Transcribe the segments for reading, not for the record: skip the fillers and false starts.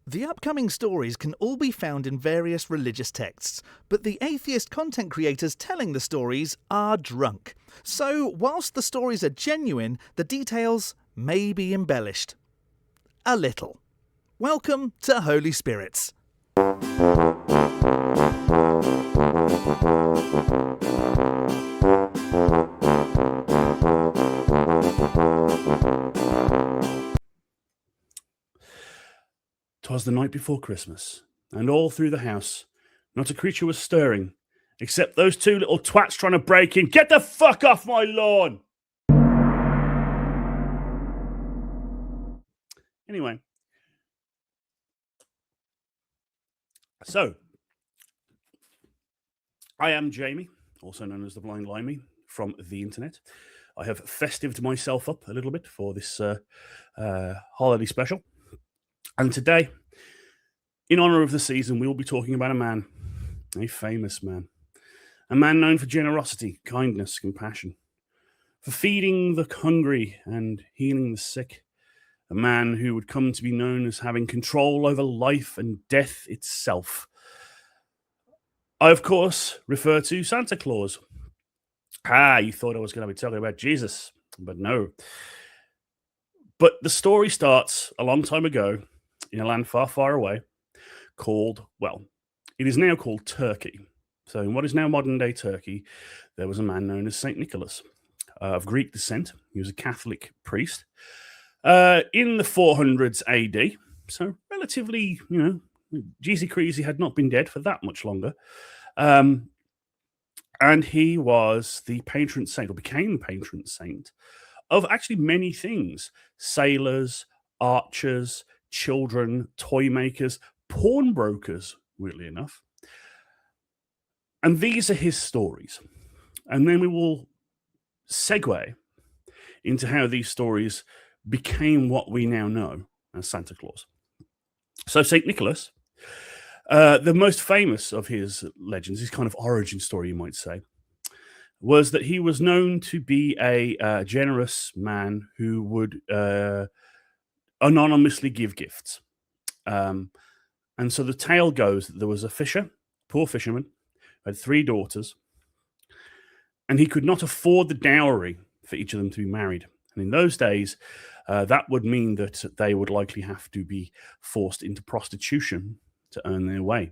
The upcoming stories can all be found in various religious texts, but the atheist content creators telling the stories are drunk. So, whilst the stories are genuine, the details may be embellished. A little. Welcome to Holy Spirits. "'Twas the night before Christmas, and all through the house, not a creature was stirring, except those two little twats trying to break in. Get the fuck off my lawn!" Anyway, so I am Jamie, also known as the Blind Limey, from the internet. I have festived myself up a little bit for this holiday special. And today, in honor of the season, we will be talking about a famous man, a man known for generosity, kindness, compassion, for feeding the hungry and healing the sick, a man who would come to be known as having control over life and death itself. I, of course, refer to Santa Claus. You thought I was going to be talking about Jesus, but no. But the story starts a long time ago in a land far, far away called, it is now called Turkey. So in what is now modern-day Turkey, there was a man known as Saint Nicholas, of Greek descent. He was a Catholic priest in the 400s AD. So relatively, Jeezy Creasy had not been dead for that much longer. And he was the patron saint, or became the patron saint, of actually many things: sailors, archers, children, toy makers, pawnbrokers, weirdly enough. And these are his stories. And then we will segue into how these stories became what we now know as Santa Claus. So St. Nicholas, the most famous of his legends, his kind of origin story, you might say, was that he was known to be a generous man who would anonymously give gifts. And so the tale goes that there was a fisher, poor fisherman, who had 3 daughters, and he could not afford the dowry for each of them to be married. And in those days, that would mean that they would likely have to be forced into prostitution to earn their way.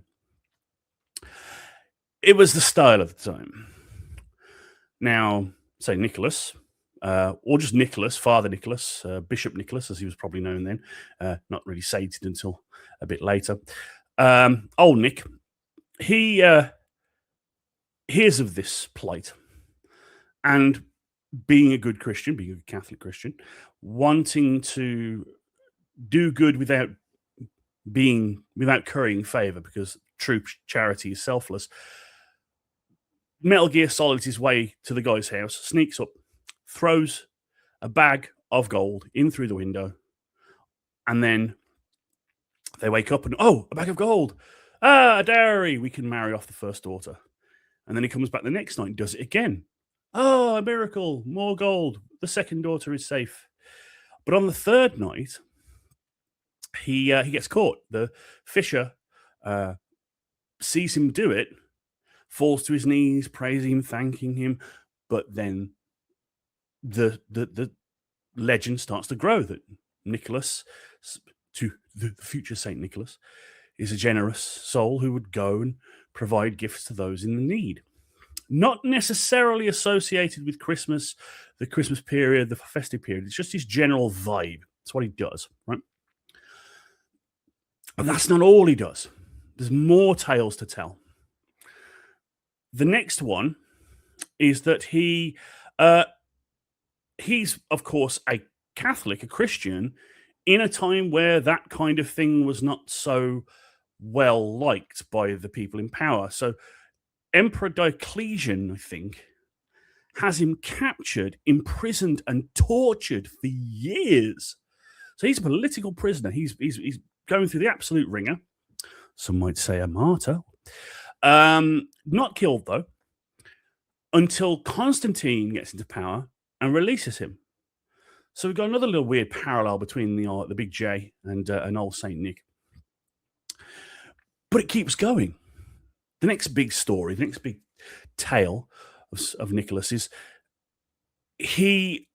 It was the style of the time. Now, St. Nicholas, or just Nicholas, Father Nicholas, Bishop Nicholas, as he was probably known then, not really sated until a bit later. Old Nick, he hears of this plight, and being a good Christian, being a Catholic Christian, wanting to do good without currying favor, because true charity is selfless, Metal Gear Solid his way to the guy's house, sneaks up, throws a bag of gold in through the window, and then they wake up and, a bag of gold. A dowry. We can marry off the first daughter. And then he comes back the next night and does it again. A miracle, more gold. The second daughter is safe. But on the third night, he gets caught. The fisher sees him do it, falls to his knees, praising him, thanking him. But then the legend starts to grow that Nicholas, to the future Saint Nicholas, is a generous soul who would go and provide gifts to those in the need. Not necessarily associated with Christmas, the Christmas period, the festive period. It's just his general vibe. That's what he does, right? But that's not all he does. There's more tales to tell. The next one is that he's, of course, a Catholic, a Christian, in a time where that kind of thing was not so well liked by the people in power. So Emperor Diocletian, I think, has him captured, imprisoned, and tortured for years. So he's a political prisoner. He's going through the absolute ringer. Some might say a martyr. Not killed, though, until Constantine gets into power and releases him. So we've got another little weird parallel between the big J and old Saint Nick. But it keeps going. The next big story, the next big tale of Nicholas is he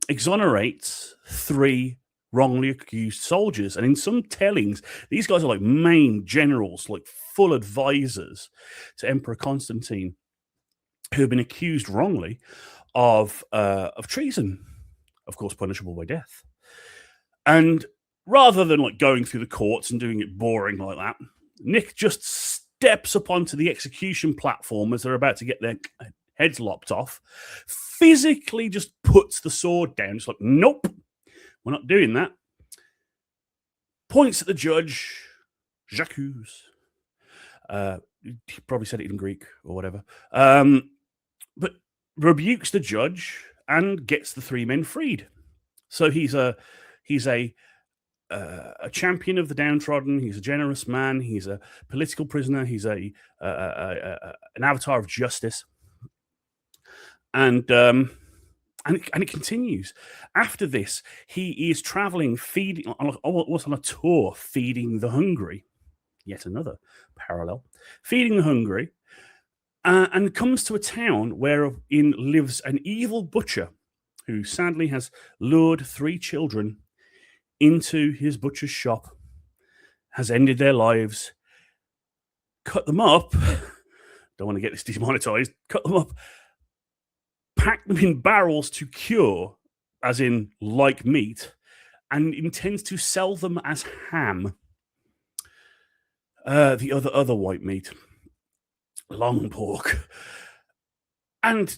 exonerates 3 wrongly accused soldiers. And in some tellings, these guys are like main generals, like full advisors to Emperor Constantine, who have been accused wrongly of treason, of course, punishable by death. And rather than like going through the courts and doing it boring like that, Nick just steps up onto the execution platform as they're about to get their heads lopped off, physically just puts the sword down. It's like, nope, we're not doing that. Points at the judge, j'accuse. He probably said it in Greek or whatever. But rebukes the judge and gets the 3 men freed. So he's a champion of the downtrodden. He's a generous man. He's a political prisoner. He's an avatar of justice. And it continues. After this, he is traveling, feeding on a tour, feeding the hungry. Yet another parallel. Feeding the hungry. And comes to a town wherein lives an evil butcher who sadly has lured 3 children into his butcher's shop, has ended their lives, cut them up, don't want to get this demonetized, cut them up, pack them in barrels to cure, as in like meat, and intends to sell them as ham. The other white meat, long pork. And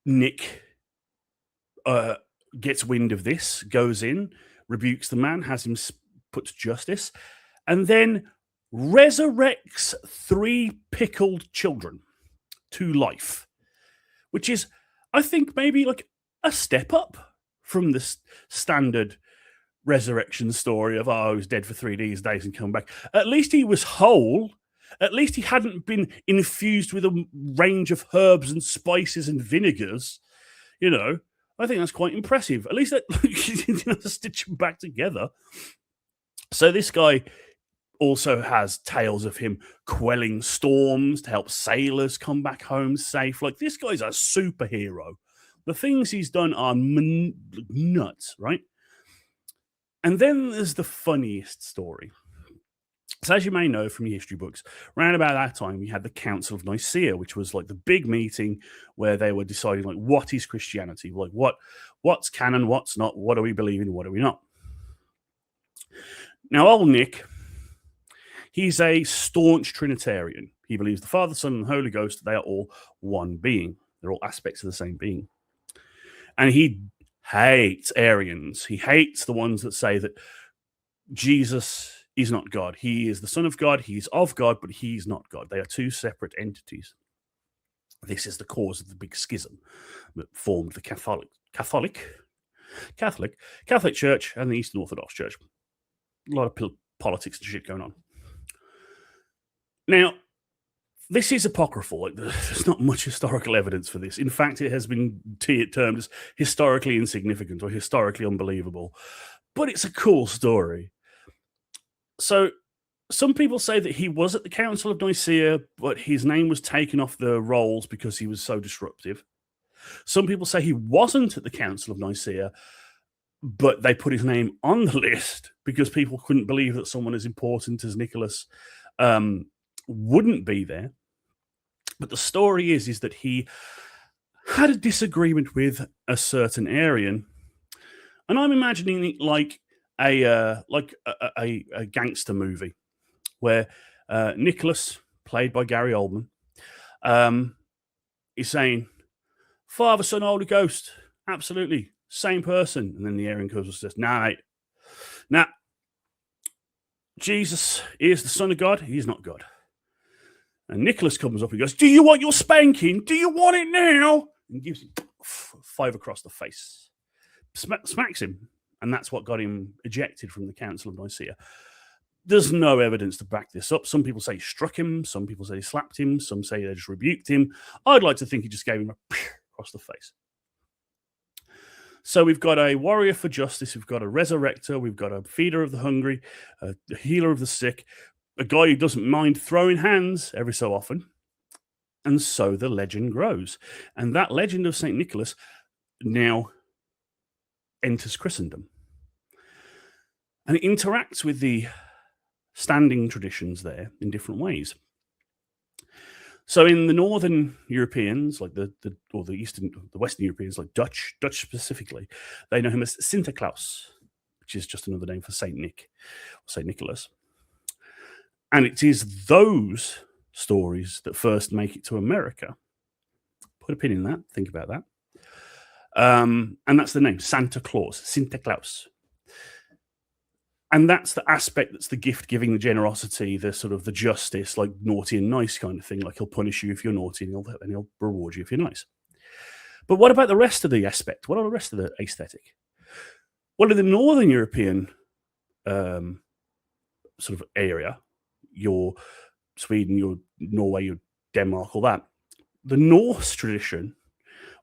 Nick gets wind of this, goes in, rebukes the man, has him put to justice, and then resurrects 3 pickled children to life, which is, I think, maybe like a step up from the standard resurrection story of, he was dead for 3 days and come back. At least he was whole. At least he hadn't been infused with a range of herbs and spices and vinegars. You know, I think that's quite impressive. At least that stitch them back together. So this guy also has tales of him quelling storms to help sailors come back home safe. Like, this guy's a superhero. The things he's done are nuts, right? And then there's the funniest story. So as you may know from your history books, around about that time, we had the Council of Nicaea, which was like the big meeting where they were deciding, like, what is Christianity? Like, what's canon, what's not, what do we believe in, what do we not? Now, old Nick, he's a staunch Trinitarian. He believes the Father, Son, and the Holy Ghost, they are all one being. They're all aspects of the same being. And he hates Arians. He hates the ones that say that Jesus is not God. He is the Son of God. He's of God, but he's not God. They are 2 separate entities. This is the cause of the big schism that formed the Catholic Church and the Eastern Orthodox Church. A lot of politics and shit going on. Now, this is apocryphal. Like, there's not much historical evidence for this. In fact, it has been termed as historically insignificant or historically unbelievable. But it's a cool story. So some people say that he was at the Council of Nicaea, but his name was taken off the rolls because he was so disruptive. Some people say he wasn't at the Council of Nicaea, but they put his name on the list because people couldn't believe that someone as important as Nicholas wouldn't be there. But the story is that he had a disagreement with a certain Arian, and I'm imagining it like a gangster movie where Nicholas, played by Gary Oldman, is saying, Father, Son, Holy Ghost, absolutely, same person. And then the Arian comes and says, nah, mate. Nah, Jesus is the Son of God. He's not God. And Nicholas comes up and goes, do you want your spanking? Do you want it now? And gives him 5 across the face. Smacks him. And that's what got him ejected from the Council of Nicaea. There's no evidence to back this up. Some people say he struck him. Some people say he slapped him. Some say they just rebuked him. I'd like to think he just gave him a across the face. So we've got a warrior for justice, we've got a resurrector, we've got a feeder of the hungry, a healer of the sick, a guy who doesn't mind throwing hands every so often. And so the legend grows. And that legend of St. Nicholas now enters Christendom. And it interacts with the standing traditions there in different ways. So in the northern Europeans, like the Western Europeans, like Dutch specifically, they know him as Santa Claus, which is just another name for Saint Nick, or Saint Nicholas. And it is those stories that first make it to America. Put a pin in that. Think about that. And that's the name, Santa Claus, Santa Claus. And that's the aspect that's the gift giving, the generosity, the sort of the justice, like naughty and nice kind of thing. Like he'll punish you if you're naughty and he'll reward you if you're nice. But what about the rest of the aspect? What are the rest of the aesthetic? Well, in the Northern European sort of area, your Sweden, your Norway, your Denmark, all that, the Norse tradition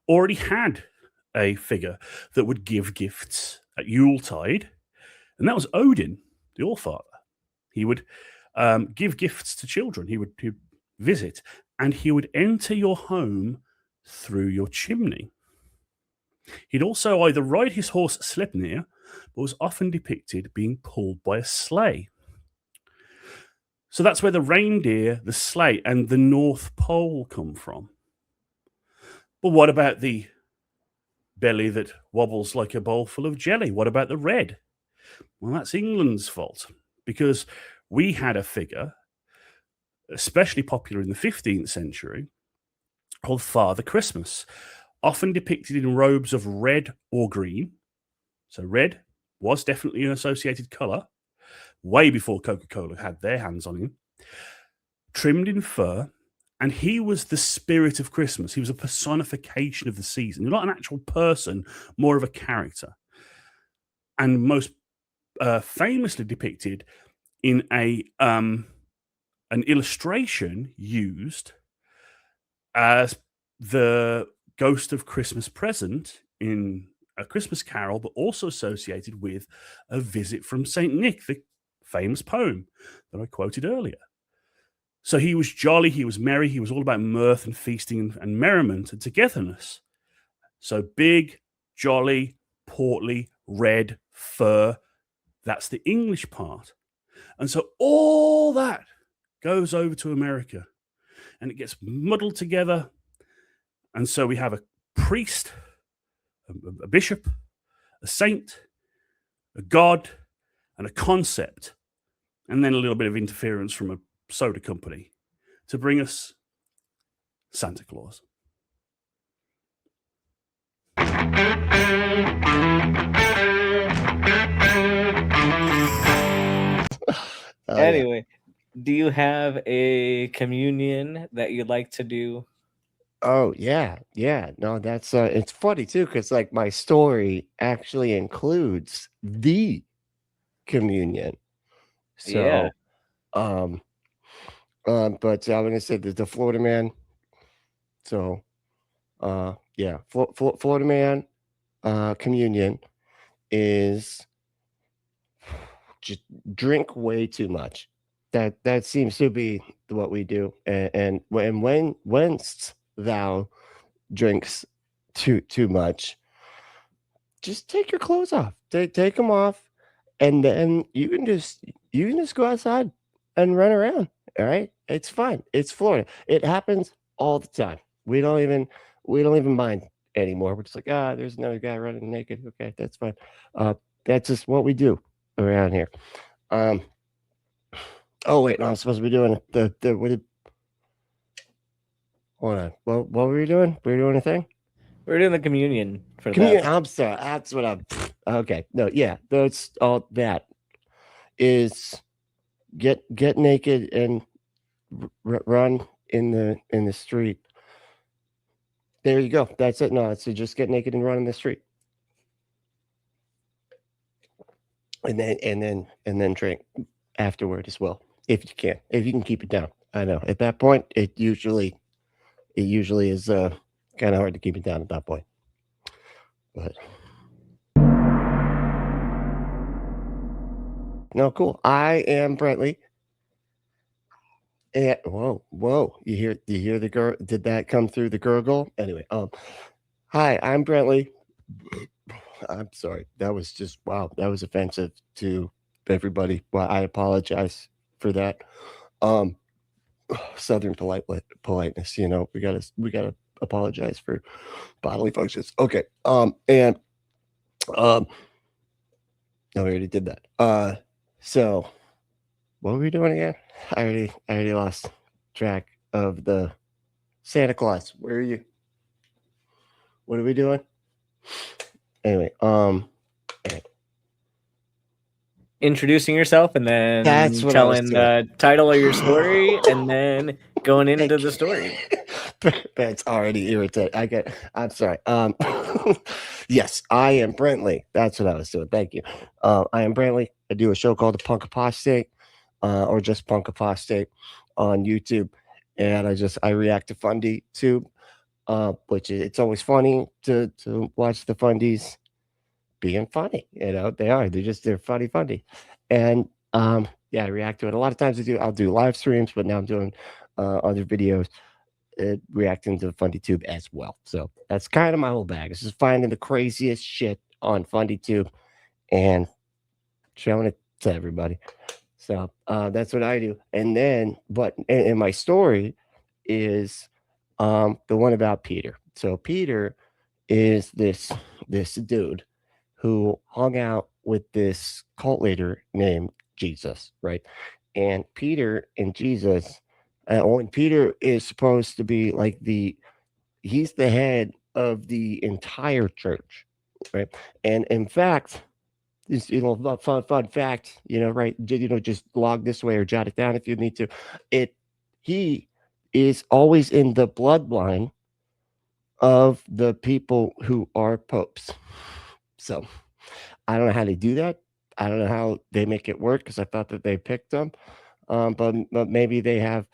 already had a figure that would give gifts at Yuletide. And that was Odin, the Allfather. He would give gifts to children. He would visit, and he would enter your home through your chimney. He'd also either ride his horse Sleipnir, but was often depicted being pulled by a sleigh. So that's where the reindeer, the sleigh, and the North Pole come from. But what about the belly that wobbles like a bowl full of jelly? What about the red? Well, that's England's fault, because we had a figure, especially popular in the 15th century, called Father Christmas, often depicted in robes of red or green. So red was definitely an associated colour, way before Coca-Cola had their hands on him, trimmed in fur, and he was the spirit of Christmas. He was a personification of the season. Not an actual person, more of a character. And most famously depicted in an illustration used as the ghost of Christmas present in A Christmas Carol, but also associated with A Visit from St. Nick, the famous poem that I quoted earlier. So he was jolly, he was merry, he was all about mirth and feasting and merriment and togetherness. So big, jolly, portly, red, fur. That's the English part. And so all that goes over to America and it gets muddled together. And so we have a priest, a bishop, a saint, a god, and a concept, and then a little bit of interference from a soda company to bring us Santa Claus. Anyway, do you have a communion that you'd like to do? Oh yeah. No, that's it's funny too, because like my story actually includes the communion. So Yeah. but I'm gonna say the Florida man. So yeah, Florida man communion is just drink way too much. That seems to be what we do. And whence thou drinks too much, just take your clothes off. Take them off, and then you can just go outside and run around. All right, it's fine. It's Florida. It happens all the time. We don't even mind anymore. We're just like, there's another guy running naked. Okay, that's fine. That's just what we do around here. Oh wait, no, I'm supposed to be doing hold on. What were we doing? We were doing a thing? We're doing the communion for Communion. that. I'm sorry. That's what I'm. Okay. No. Yeah. That's all. That is get naked and run in the street. There you go. That's it. No, it's just get naked and run in the street, and then drink afterward as well, if you can keep it down. I know at that point it usually is kind of hard to keep it down at that point, but no, cool. I am Brently. And whoa! You hear the girl? Did that come through the gurgle? Anyway, hi, I'm Brently. I'm sorry. That was just wow. That was offensive to everybody. Well, I apologize for that. Southern politeness. You know, we gotta apologize for bodily functions. Okay. No, we already did that. So what were we doing again? I already lost track of the Santa Claus. Where are you? What are we doing? Anyway, Introducing yourself and then That's what I was telling doing. the title of your story and then going into the story. That's already irritating. I'm sorry. Yes, I am Brently. That's what I was doing. Thank you. I am Brently. I do a show called The Punk Apostate, or just Punk Apostate on YouTube. And I react to Fundy too, which it's always funny to watch the Fundies being funny. You know, they're funny. And yeah, I react to it. A lot of times I'll do live streams, but now I'm doing other videos reacting to FundyTube as well. So that's kind of my whole bag. It's just finding the craziest shit on FundyTube and showing it to everybody. So that's what I do. And then, and my story is the one about Peter. So Peter is this dude who hung out with this cult leader named Jesus, right? And Peter and Jesus, and Peter is supposed to be like he's the head of the entire church, right? And in fact, this, fun fact, right? Just log this way or jot it down if you need to. He is always in the bloodline of the people who are popes. So I don't know how they do that. I don't know how they make it work because I thought that they picked them. But maybe they have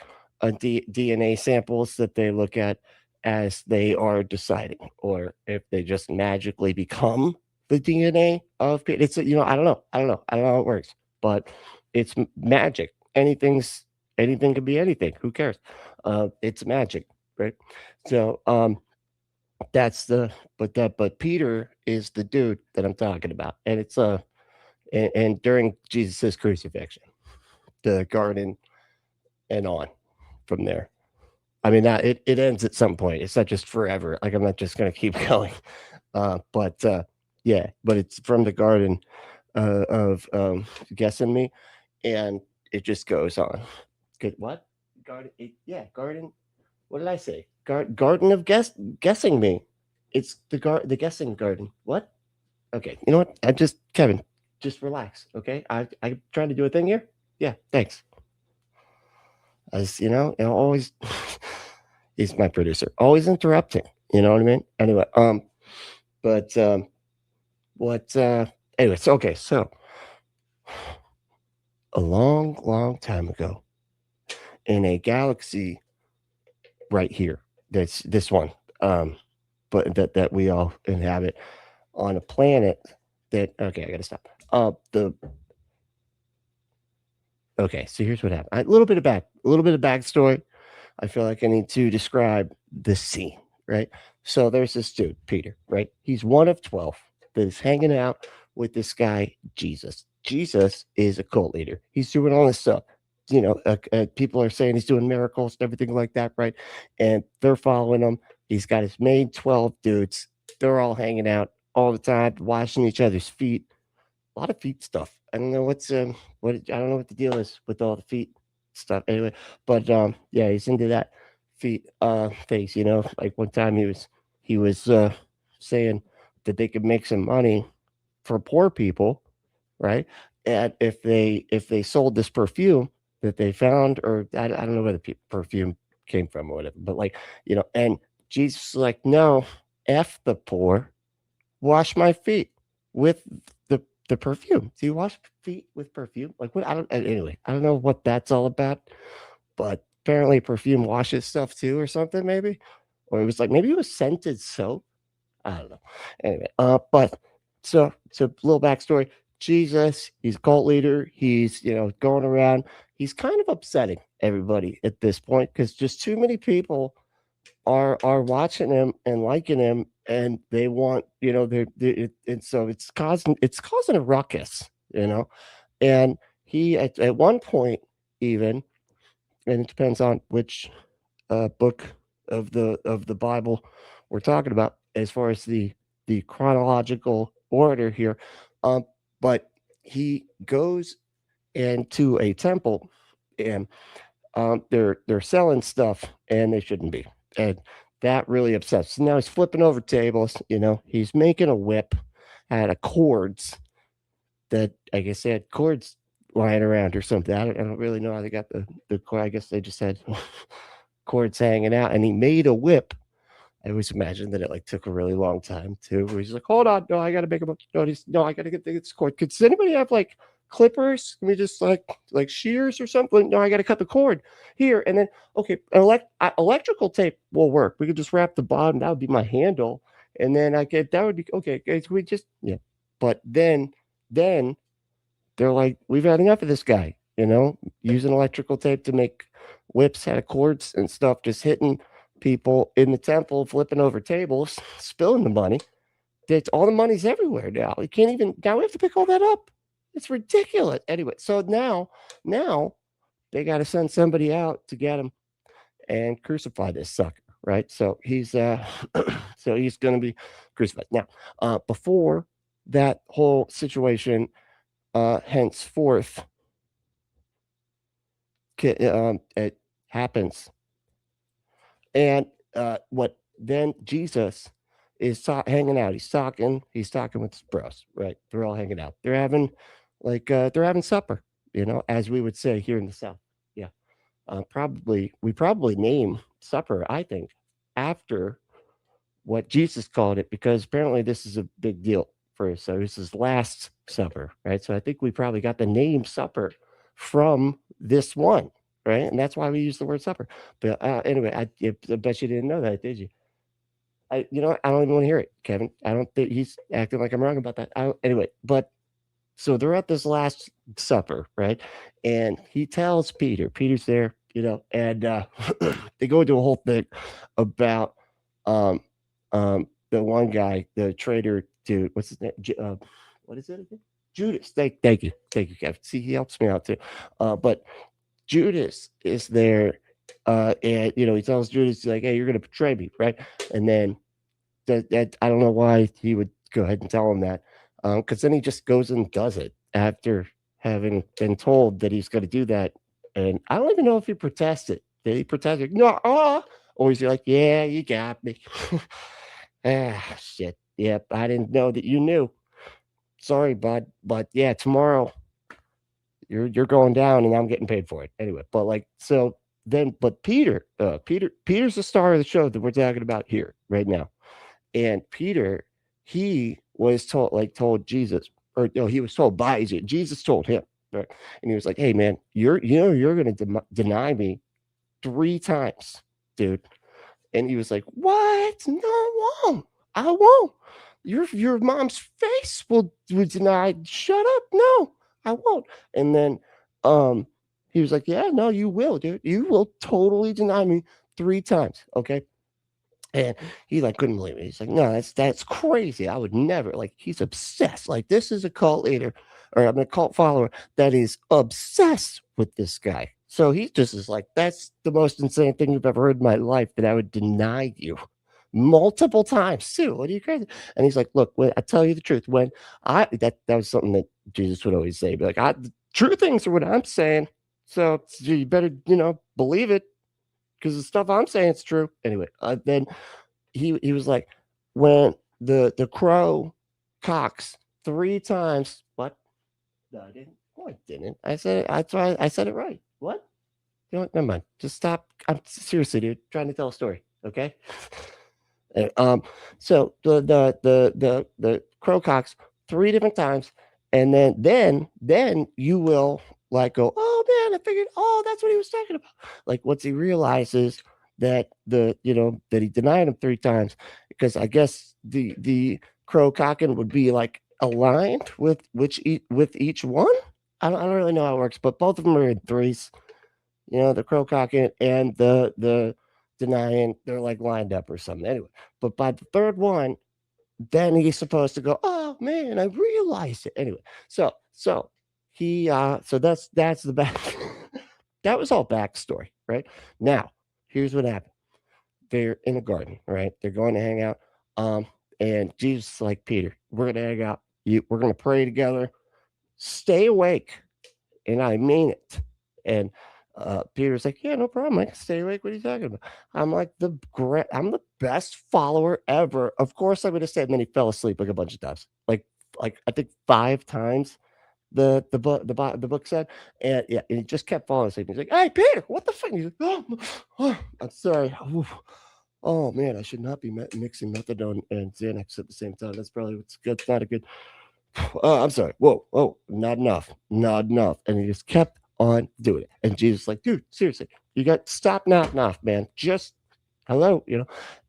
DNA samples that they look at as they are deciding, or if they just magically become the DNA of people. It's I don't know how it works, but it's magic. Anything can be anything. Who cares? It's magic, right? So but Peter is the dude that I'm talking about, and it's and during Jesus's crucifixion, the garden, and on from there. I mean, it ends at some point. It's not just forever. Like, I'm not just going to keep going. Yeah, but it's from the garden of guessing me, and it just goes on. Good. What? Garden? Garden. What did I say? Garden of guessing me. It's the guessing garden. What? Okay. You know what? Kevin, just relax. Okay. I'm trying to do a thing here. Yeah. Thanks. As always, he's my producer. Always interrupting. You know what I mean? Anyway, anyway, so a long time ago, in a galaxy right here, that's this one, but that we all inhabit, on a planet that, okay, I gotta stop. Okay, so here's what happened. A little bit of backstory. I feel like I need to describe the scene, right? So there's this dude, Peter, right? He's one of 12 that is hanging out with this guy, Jesus. Jesus is a cult leader. He's doing all this stuff. People are saying he's doing miracles and everything like that, right? And they're following him. He's got his main 12 dudes. They're all hanging out all the time, washing each other's feet. A lot of feet stuff. I don't know I don't know what the deal is with all the feet stuff. Anyway, but yeah, he's into that feet things. Like one time he was saying that they could make some money for poor people, right? And if they sold this perfume that they found, or I don't know where the perfume came from or whatever, but and Jesus was like, no, F the poor, wash my feet with the perfume. Do you wash feet with perfume? Like, what? Anyway, I don't know what that's all about, but apparently perfume washes stuff too, or something, maybe. Or it was like, maybe it was scented soap. I don't know. Anyway, but so a little backstory. Jesus, he's a cult leader. He's, going around. He's kind of upsetting everybody at this point because just too many people are watching him and liking him, and they want, and so it's causing a ruckus, and he at one point even, and it depends on which book of the Bible we're talking about as far as the chronological order here, but he goes into a temple, and they're selling stuff and they shouldn't be, and that really upsets. So now he's flipping over tables. He's making a whip out of cords that I guess they had cords lying around or something. I don't really know how they got the cord. I guess they just had cords hanging out, and he made a whip. I always imagine that it took a really long time too. Where he's like, "Hold on, no, I got to make a bunch. No, I got to get this cord. Does anybody have clippers? Can we just like shears or something? No, I got to cut the cord here, and then okay, electrical tape will work. We could just wrap the bottom. That would be my handle, and then that would be okay. Guys, we just But then they're like, we've had enough of this guy. Using electrical tape to make whips out of cords and stuff, just hitting people in the temple, flipping over tables, spilling the money. All the money's everywhere now. You can't even, now we have to pick all that up. It's ridiculous. Anyway, so now they got to send somebody out to get him and crucify this sucker, right? So he's going to be crucified. Now, before that whole situation henceforth it happens, and what then Jesus is hanging out. He's talking with his bros, right? They're all hanging out. They're having supper, as we would say here in the South. Yeah. We probably name supper, I think, after what Jesus called it, because apparently this is a big deal for us. So this is Last Supper, right? So I think we probably got the name supper from this one, right? And that's why we use the word supper. But anyway, I bet you didn't know that, did you? I don't even want to hear it, Kevin. I don't think he's acting like I'm wrong about that. Anyway, but so they're at this Last Supper, right? And he tells Peter's there, and they go into a whole thing about the one guy, the traitor to what's his name? What is it again? Judas. Thank you, Kevin. See, he helps me out too. But Judas is there, and he tells Judas, like, "Hey, you're going to betray me, right?" And then that I don't know why he would go ahead and tell him that, because then he just goes and does it after having been told that he's going to do that. And I don't even know if he protested. Did he protest? No, or is he like, "Yeah, you got me." Shit. Yep, I didn't know that you knew. Sorry, bud, but yeah, tomorrow you're going down, and I'm getting paid for it anyway. But but Peter's the star of the show that we're talking about here right now, and Peter, he was told Jesus, or no, he was told by Jesus told him, right? And he was like, "Hey, man, you're going to deny me 3 times, dude." And he was like, "What? No, I won't. I won't. Your mom's face will deny. Shut up. No, I won't." And then he was like, "Yeah, no, you will, dude. You will totally deny me 3 times. Okay." And he couldn't believe it. He's like, "No, that's crazy. I would never." He's obsessed. This is a cult leader, or I'm a cult follower that is obsessed with this guy. So he just is like, "That's the most insane thing you've ever heard in my life, that I would deny you multiple times too. What are you crazy?" And he's like, "Look, I tell you the truth. When that was something that Jesus would always say, be like, the true things are what I'm saying. So you better, believe it, because the stuff I'm saying is true." Anyway, then he was like, "When the crow cocks 3 times." What? No, I didn't. No, I didn't. I said it. That's why I said it right. What? You know what? Never mind. Just stop. I'm seriously, dude, trying to tell a story. Okay. So the crow cocks 3 different times, and then you will go, "Oh man, I figured. Oh, that's what he was talking about." Once he realizes that that he denied him 3 times, because I guess the crow cocking would be aligned with each one. I don't really know how it works, but both of them are in threes. The crow cocking and the denying, they're like lined up or something. Anyway, but by the third one, then he's supposed to go, oh man, I realized it. Anyway, so he so that's the back. That was all backstory, right? Now, here's what happened. They're in a garden, right? They're going to hang out. And Jesus is like, Peter, we're gonna hang out. We're gonna pray together. Stay awake. And I mean it. And Peter's like, yeah, no problem. I can stay awake. What are you talking about? I'm like, I'm the best follower ever. Of course, I'm going to say. And then he fell asleep like a bunch of times, like I think 5 times. The book said, and yeah, and he just kept falling asleep. He's like, hey, Peter, what the fuck? He's like, oh, I'm sorry. Oh man, I should not be mixing methadone and Xanax at the same time. That's probably what's good. It's not a good. Oh, I'm sorry. Whoa, not enough. And he just kept on doing it. And Jesus like, dude, seriously, you got stop nodding off, man. Just hello,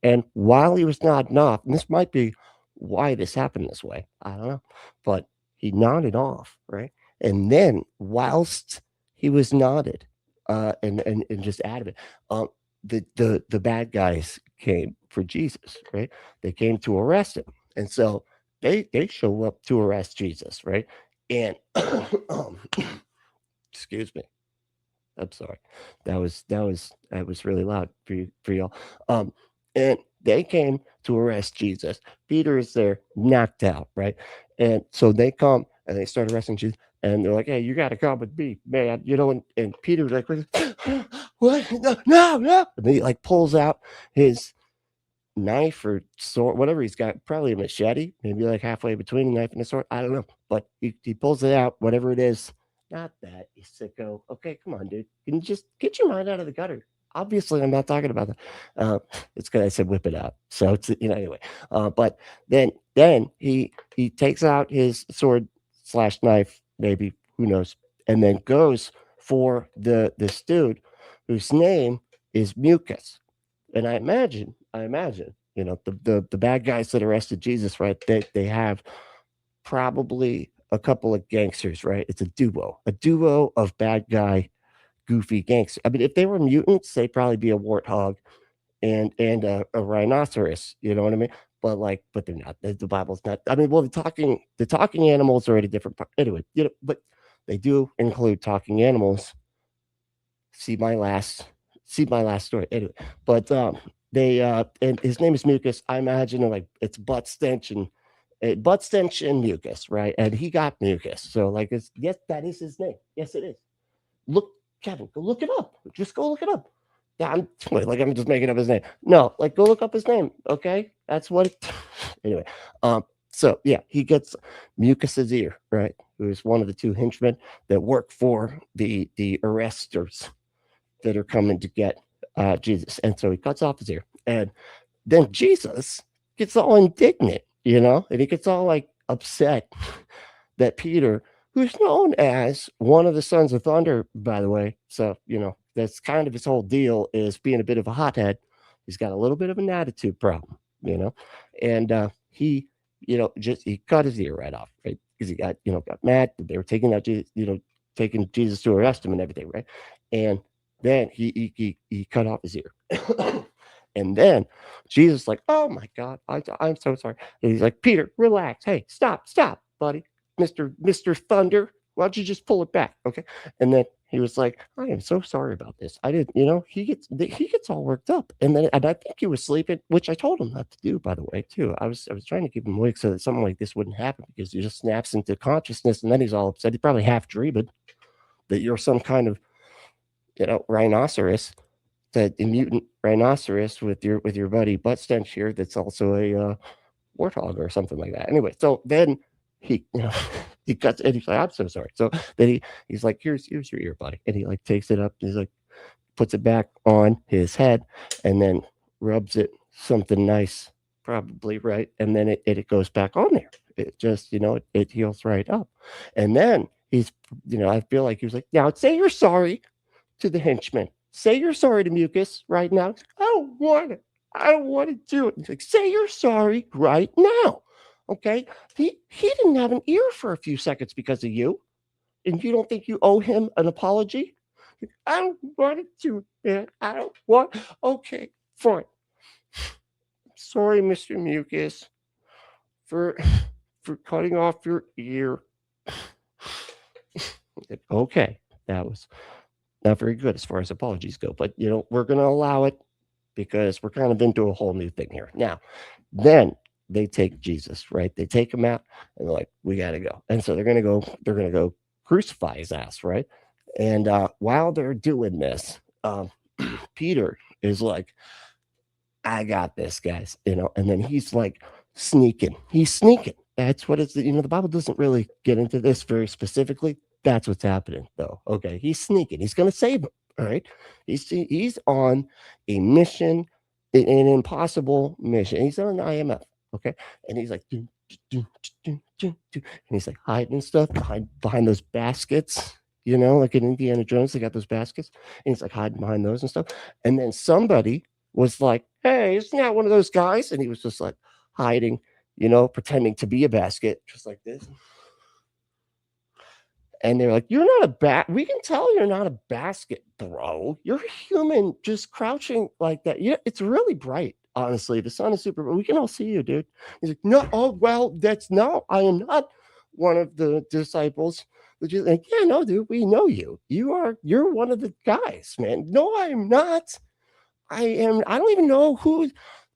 And while he was nodding off, and this might be why this happened this way, I don't know, but he nodded off, right? And then whilst he was nodded, and just out of it, the bad guys came for Jesus, right? They came to arrest him, and so they show up to arrest Jesus, right? And excuse me, I'm sorry, that was really loud for y'all. And they came to arrest Jesus. Peter is there, knocked out, right? And so they come and they start arresting Jesus, and they're like, "Hey, you got to come with me, man," And Peter's like, "What? No!" And he like pulls out his knife or sword, whatever he's got, probably a machete, maybe like halfway between a knife and a sword. I don't know, but he pulls it out, whatever it is. Not that, you sicko. Okay, come on, dude. You can just get your mind out of the gutter. Obviously, I'm not talking about that. It's because I said whip it out. So it's anyway. But then he takes out his sword / knife, maybe, who knows, and then goes for this dude whose name is Mucus. And I imagine, the bad guys that arrested Jesus, right? They have probably a couple of gangsters, right? It's a duo of bad guy, goofy gangsters. I mean, if they were mutants, they'd probably be a warthog and a rhinoceros. You know what I mean? But they're not. The Bible's not. I mean, well, the talking animals are at a different part. Anyway, but they do include talking animals. See my last story. Anyway, but they and his name is Mucus. I imagine like it's butt stench and mucus, right? And he got mucus. So yes, that is his name. Yes, it is. Look, Kevin, go look it up. Just go look it up. Yeah, I'm just making up his name. No, go look up his name. Okay, that's what. Anyway, so yeah, he gets Mucus's ear, right? Who is one of the 2 henchmen that work for the arresters that are coming to get Jesus, and so he cuts off his ear, and then Jesus gets all indignant, and he gets all upset that Peter, who's known as one of the sons of thunder, by the way, so that's kind of his whole deal, is being a bit of a hothead. He's got a little bit of an attitude problem, and he cut his ear right off, right? Because he got mad that they were taking out Jesus, taking Jesus to arrest him and everything, right? And then he cut off his ear. And then Jesus like, oh my God, I'm so sorry. And he's like, Peter, relax. Hey, stop, buddy. Mr. Thunder, why don't you just pull it back? Okay. And then he was like, I am so sorry about this. I didn't, he gets all worked up. And I think he was sleeping, which I told him not to do, by the way, too. I was trying to keep him awake so that something like this wouldn't happen, because he just snaps into consciousness and then he's all upset. He's probably half dreaming that you're some kind of, rhinoceros, that mutant rhinoceros with your buddy butt stench here that's also a warthog or something like that. Anyway, so then he he cuts and he's like, I'm so sorry. So then he's like, here's your ear, buddy. And he takes it up and he's like, puts it back on his head and then rubs it something nice, probably, right? And then it goes back on there. It just, it heals right up. And then he's, I feel like he was like, now say you're sorry to the henchman. Say you're sorry to Mucus right now. I don't want to do it. He's like, say you're sorry right now. Okay, he didn't have an ear for a few seconds because of you, and you don't think you owe him an apology? I don't want to, man. I don't want. Okay, fine. Sorry, Mr. Mucus, for cutting off your ear. Okay, that was not very good as far as apologies go, but we're going to allow it because we're kind of into a whole new thing here. Now, then they take Jesus, right? They take him out and they're like, we got to go. And so they're going to go crucify his ass, right? And while they're doing this, Peter is like, I got this, guys, and then he's like sneaking. He's sneaking. That's what it's, the Bible doesn't really get into this very specifically. That's what's happening, though. Okay, he's sneaking. He's going to save him. All right, he's on a mission, an impossible mission. He's on an IMF. Okay, and he's like, and he's like hiding stuff behind those baskets. Like in Indiana Jones, they got those baskets, and he's like hiding behind those and stuff. And then somebody was like, hey, isn't that one of those guys? And he was just like hiding, pretending to be a basket, just like this. And they're like, you're not we can tell you're not a basket, bro. You're a human just crouching like that. Yeah, it's really bright, honestly. The sun is super bright. We can all see you, dude. He's like, no, oh, well, I am not one of the disciples. Like, yeah, no, dude, we know you. You're one of the guys, man. No, I'm not. I don't even know who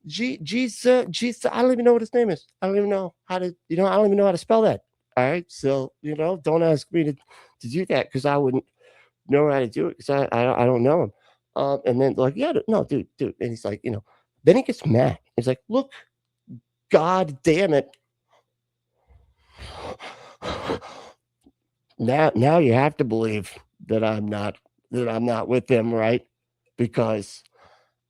Jesus. I don't even know what his name is. I don't even know how to, I don't even know how to spell that. All right. So, don't ask me to do that because I wouldn't know how to do it because I don't know him. And then like, yeah, no, dude. And he's like, then he gets mad. He's like, look, God damn it. Now you have to believe that I'm not with them, right? Because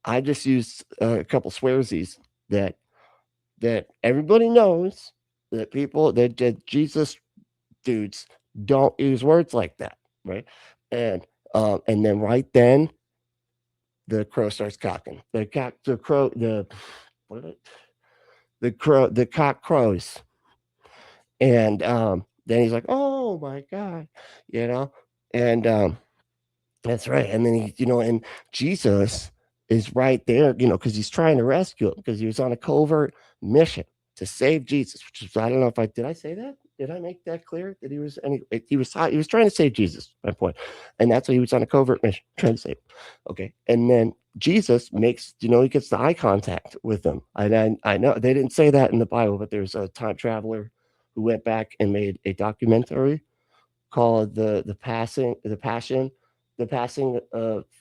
I just used a couple swearsies that everybody knows that people that Jesus dudes don't use words like that, right? And then right then the crow starts cocking. The cock crows. And then he's like, oh my God, and that's right. And then he, and Jesus is right there, because he's trying to rescue him because he was on a covert mission to save Jesus, which is, I don't know if did I say that? Did I make that clear that he was trying to save Jesus, my point. And that's why he was on a covert mission, trying to save him. Okay. And then Jesus makes, he gets the eye contact with them. And I know they didn't say that in the Bible, but there's a time traveler who went back and made a documentary called the passing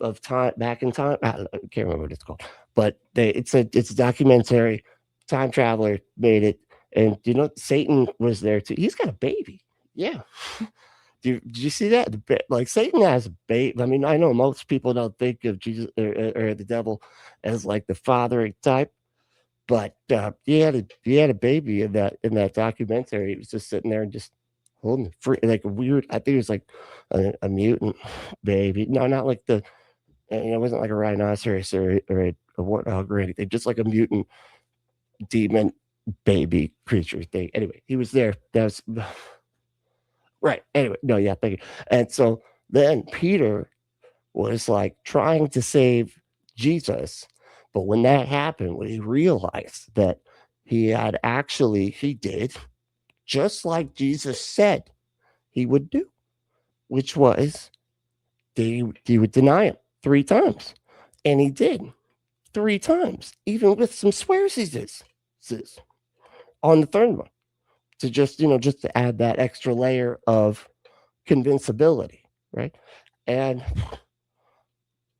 of time back in time. I can't remember what it's called, but it's a documentary. Time traveler made it, and Satan was there too. He's got a baby. Yeah. Did you see that? Like Satan has a baby. I mean, I know most people don't think of Jesus or the devil as like the fathering type, but he had a baby in that documentary. He was just sitting there and just holding free, like a weird. I think it was like a mutant baby. No, not like it wasn't like a rhinoceros or a warthog or anything. Just like a mutant demon baby creature thing. Anyway, he was there. That was right. Anyway, no, yeah, thank you. And so then Peter was like trying to save Jesus, but when that happened, when he realized that he did just like Jesus said he would do, which was he would deny him 3 times, and he did 3 times, even with some swears he did on the third one, to just to add that extra layer of convincibility, right? And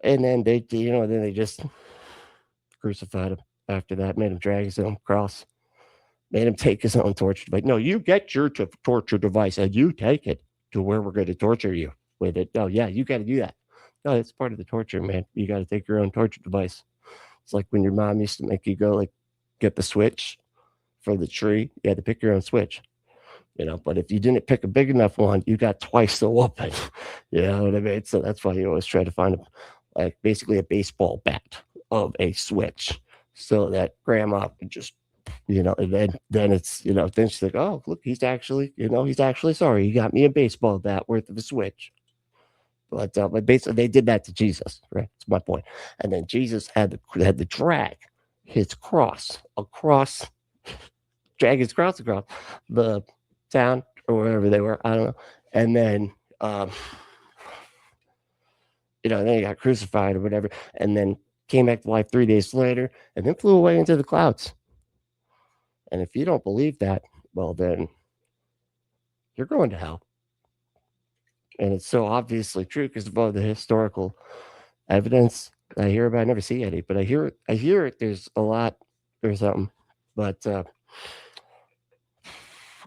then they just crucified him after that, made him drag his own cross, made him take his own torture device. No, you get your torture device and you take it to where we're going to torture you with it. Oh yeah, you got to do that. No, that's part of the torture, man. You got to take your own torture device. It's like when your mom used to make you go like get the switch for the tree. You had to pick your own switch, but if you didn't pick a big enough one, you got twice the whooping. You know what I mean? So that's why you always try to find like basically a baseball bat of a switch so that grandma could just And then it's, then she's like, oh, look, he's actually sorry. He got me a baseball bat worth of a Switch. But basically, they did that to Jesus, right? That's my point. And then Jesus had to drag his cross across, drag his cross across the town or wherever they were. I don't know. And then, then he got crucified or whatever, and then came back to life 3 days later, and then flew away into the clouds. And if you don't believe that, well, then you're going to hell. And it's so obviously true because of all the historical evidence I hear about. I never see any, but I hear it. There's a lot or something. But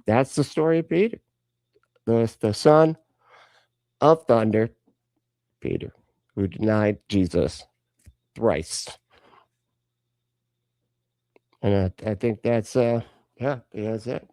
that's the story of Peter, the son of thunder, Peter, who denied Jesus thrice. And I think that's that's it.